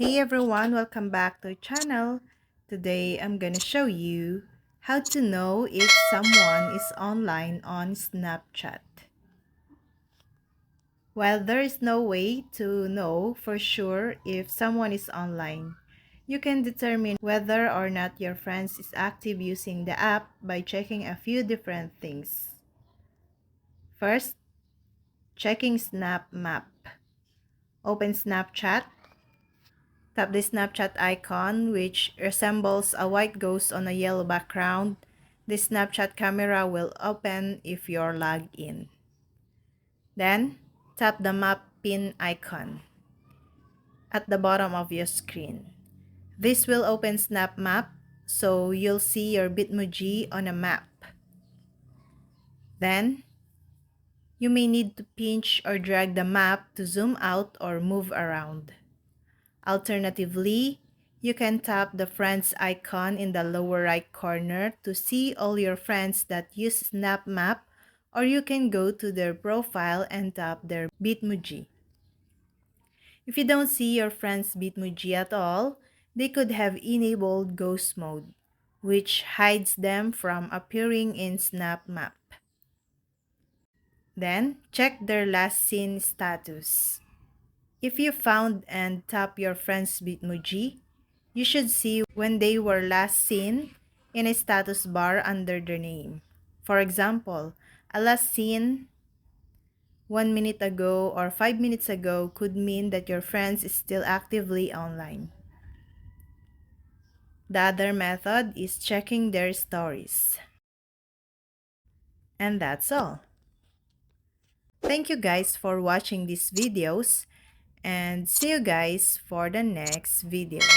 Hey everyone, welcome back to the channel. Today I'm gonna show you how to know if someone is online on Snapchat. While there is no way to know for sure if someone is online, you can determine whether or not your friend is active using the app by checking a few different things. First, checking Snap Map. Open Snapchat. Tap the Snapchat icon, which resembles a white ghost on a yellow background. The Snapchat camera will open if you're logged in. Then, tap the map pin icon at the bottom of your screen. This will open Snap Map, so you'll see your Bitmoji on a map. Then, you may need to pinch or drag the map to zoom out or move around. Alternatively, you can tap the friends icon in the lower right corner to see all your friends that use Snap Map, or you can go to their profile and tap their Bitmoji. If you don't see your friends' Bitmoji at all, they could have enabled Ghost Mode, which hides them from appearing in Snap Map. Then, check their last seen status. If you found and tap your friend's Bitmoji, you should see when they were last seen in a status bar under their name. For example, a last seen 1 minute ago or 5 minutes ago could mean that your friend is still actively online. The other method is checking their stories. And that's all. Thank you guys for watching these videos and see you guys for the next videos.